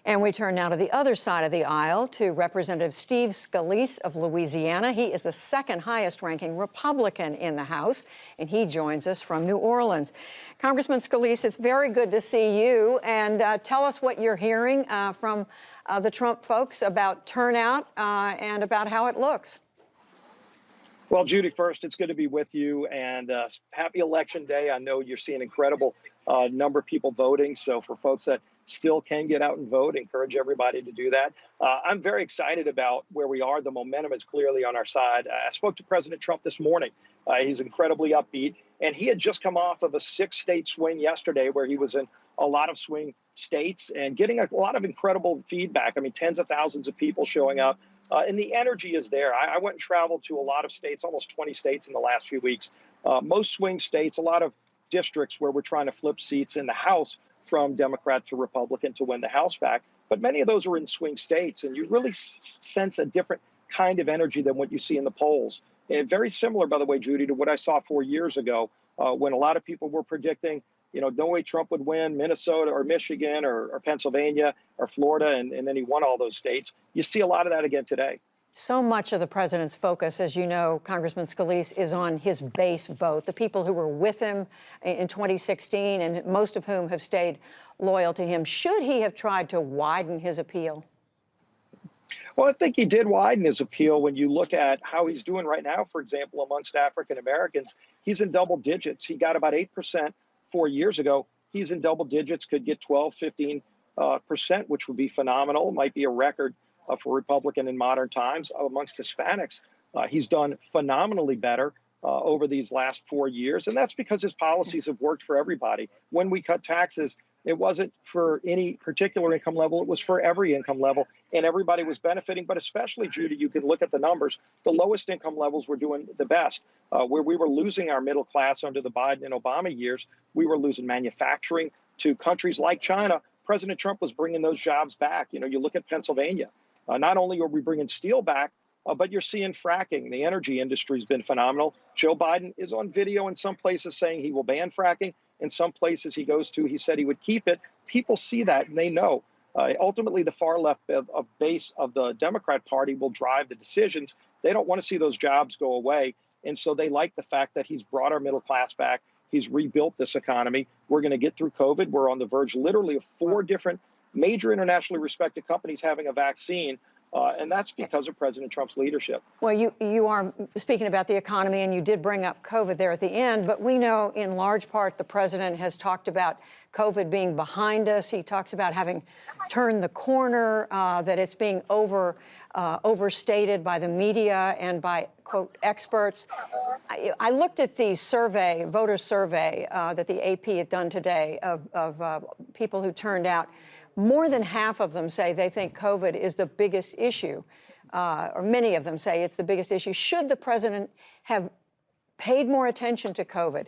And we turn now to the other side of the aisle to Representative Steve Scalise of Louisiana. He is the second highest ranking Republican in the House, and he joins us from New Orleans. Congressman Scalise, it's very good to see you. And tell us what you're hearing from the Trump folks about turnout and about how it looks. Well, Judy, first, it's good to be with you, and happy Election Day. I know you're seeing an incredible number of people voting. So for folks that still can get out and vote, encourage everybody to do that. I'm very excited about where we are. The momentum is clearly on our side. I spoke to President Trump this morning. He's incredibly upbeat, and he had just come off of a 6-state swing yesterday where he was in a lot of swing states and getting a lot of incredible feedback. I mean, tens of thousands of people showing up. And the energy is there. I went and traveled to a lot of states, almost 20 states in the last few weeks. Most swing states, a lot of districts where we're trying to flip seats in the House from Democrat to Republican to win the House back. But many of those are in swing states, and you really sense a different kind of energy than what you see in the polls. And very similar, by the way, Judy, to what I saw 4 years ago when a lot of people were predicting, no way Trump would win Minnesota or Michigan or Pennsylvania or Florida, and then he won all those states. You see a lot of that again today. So much of the president's focus, as you know, Congressman Scalise, is on his base vote, the people who were with him in 2016 and most of whom have stayed loyal to him. Should he have tried to widen his appeal? Well, I think he did widen his appeal when you look at how he's doing right now. For example, amongst African Americans, he's in double digits. He got about 8% 4 years ago. He's in double digits, could get 12, 15%, which would be phenomenal. Might be a record for Republican in modern times. Amongst Hispanics, he's done phenomenally better over these last 4 years. And that's because his policies have worked for everybody. When we cut taxes, it wasn't for any particular income level. It was for every income level, and everybody was benefiting. But especially, Judy, you can look at the numbers. The lowest income levels were doing the best. Where we were losing our middle class under the Biden and Obama years, we were losing manufacturing to countries like China. President Trump was bringing those jobs back. You look at Pennsylvania. Not only are we bringing steel back, but you're seeing fracking. The energy industry has been phenomenal. Joe Biden is on video in some places saying he will ban fracking. In some places he goes to, he said he would keep it. People see that and they know. Ultimately, the far left of base of the Democrat Party will drive the decisions. They don't want to see those jobs go away. And so they like the fact that he's brought our middle class back. He's rebuilt this economy. We're going to get through COVID. We're on the verge literally of 4 different major internationally respected companies having a vaccine. And that's because of President Trump's leadership. Well, you are speaking about the economy, and you did bring up COVID there at the end. But we know in large part the president has talked about COVID being behind us. He talks about having turned the corner, that it's being overstated by the media and by, quote, experts. I looked at the voter survey that the AP had done today of people who turned out. More than half of them say they think COVID is the biggest issue, or many of them say it's the biggest issue. Should the president have paid more attention to COVID?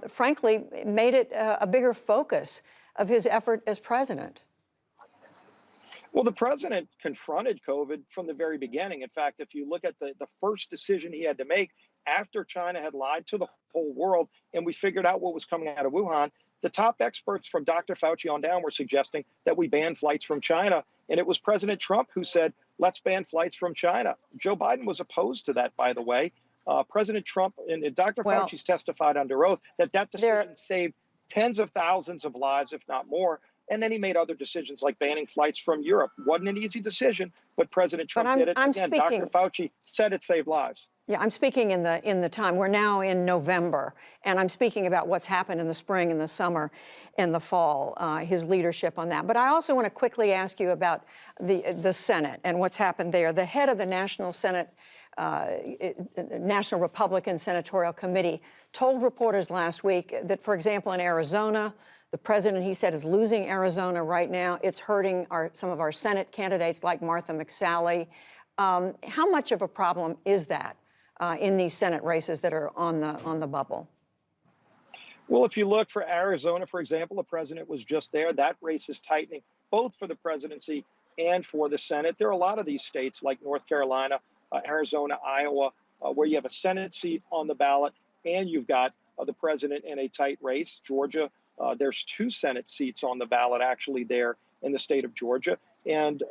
Frankly, made it a bigger focus of his effort as president? Well, the president confronted COVID from the very beginning. In fact, if you look at the first decision he had to make after China had lied to the whole world and we figured out what was coming out of Wuhan, the top experts from Dr. Fauci on down were suggesting that we ban flights from China. And it was President Trump who said, let's ban flights from China. Joe Biden was opposed to that, by the way. President Trump and Dr. Fauci's testified under oath that decision saved tens of thousands of lives, if not more. And then he made other decisions like banning flights from Europe. Wasn't an easy decision, but President Trump did it. Again, Dr. Fauci said it saved lives. Yeah, I'm speaking in the time. We're now in November, and I'm speaking about what's happened in the spring and the summer and the fall, his leadership on that. But I also want to quickly ask you about the Senate and what's happened there. The head of the National Senate, National Republican Senatorial Committee, told reporters last week that, for example, in Arizona, the president, he said, is losing Arizona right now. It's hurting some of our Senate candidates like Martha McSally. How much of a problem is that in these Senate races that are on the bubble? Well, if you look for Arizona, for example, the president was just there. That race is tightening, both for the presidency and for the Senate. There are a lot of these states like North Carolina, Arizona, Iowa, where you have a Senate seat on the ballot and you've got the president in a tight race. Georgia, there's 2 Senate seats on the ballot actually there in the state of Georgia. And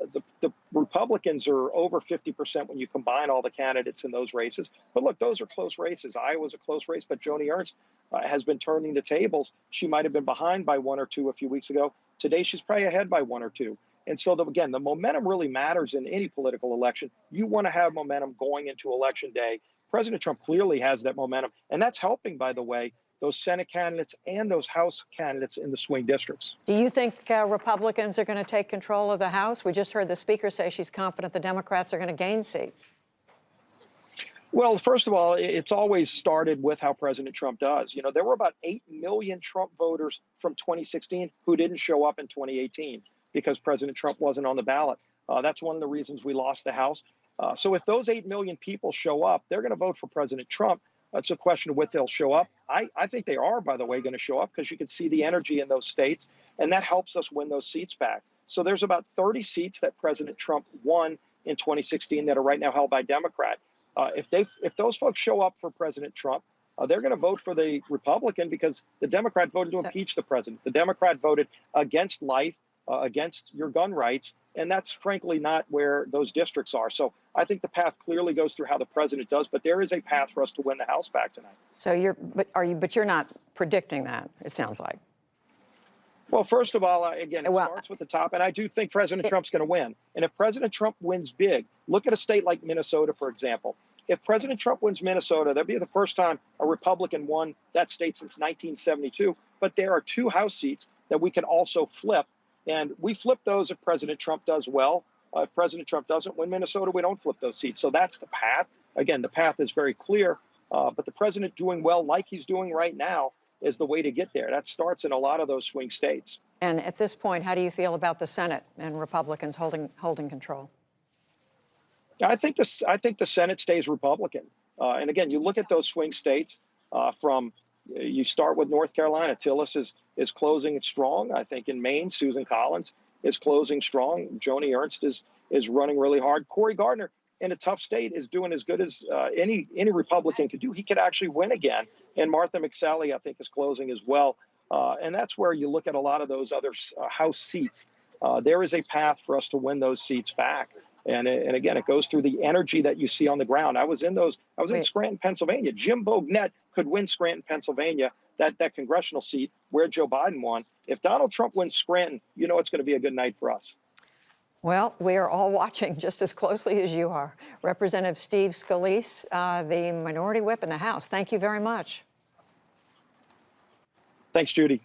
the Republicans are over 50% when you combine all the candidates in those races. But look, those are close races. Iowa's a close race, but Joni Ernst has been turning the tables. She might have been behind by 1 or 2 a few weeks ago. Today, she's probably ahead by 1 or 2. And so, again, the momentum really matters in any political election. You want to have momentum going into Election Day. President Trump clearly has that momentum. And that's helping, by the way, those Senate candidates and those House candidates in the swing districts. Do you think Republicans are going to take control of the House? We just heard the Speaker say she's confident the Democrats are going to gain seats. Well, first of all, it's always started with how President Trump does. You know, there were about 8 million Trump voters from 2016 who didn't show up in 2018 because President Trump wasn't on the ballot. That's one of the reasons we lost the House. So if those 8 million people show up, they're going to vote for President Trump. It's a question of what they'll show up. I think they are, by the way, going to show up because you can see the energy in those states, and that helps us win those seats back. So there's about 30 seats that President Trump won in 2016 that are right now held by Democrat. If those folks show up for President Trump, they're going to vote for the Republican because the Democrat voted to impeach the president. The Democrat voted against life, against your gun rights, and that's frankly not where those districts are. So I think the path clearly goes through how the president does, but there is a path for us to win the House back tonight. So you're not predicting that, it sounds like. Well, first of all, again, it starts with the top, and I do think President Trump's going to win. And if President Trump wins big, look at a state like Minnesota, for example. If President Trump wins Minnesota, that'd be the first time a Republican won that state since 1972. But there are 2 House seats that we can also flip. And we flip those if President Trump does well. If President Trump doesn't win Minnesota, we don't flip those seats. So that's the path. Again, the path is very clear. But the president doing well like he's doing right now is the way to get there. That starts in a lot of those swing states. And at this point, how do you feel about the Senate and Republicans holding control? I think the Senate stays Republican. And again, you look at those swing states you start with North Carolina. Tillis is closing strong. I think in Maine, Susan Collins is closing strong. Joni Ernst is running really hard. Cory Gardner in a tough state is doing as good as any Republican could do. He could actually win again. And Martha McSally, I think, is closing as well. And that's where you look at a lot of those other House seats. There is a path for us to win those seats back. And again, it goes through the energy that you see on the ground. I was in Scranton, Pennsylvania. Jim Bognett could win Scranton, Pennsylvania, that congressional seat where Joe Biden won. If Donald Trump wins Scranton, you know it's going to be a good night for us. Well, we are all watching just as closely as you are. Representative Steve Scalise, the Minority Whip in the House, thank you very much. Thanks, Judy.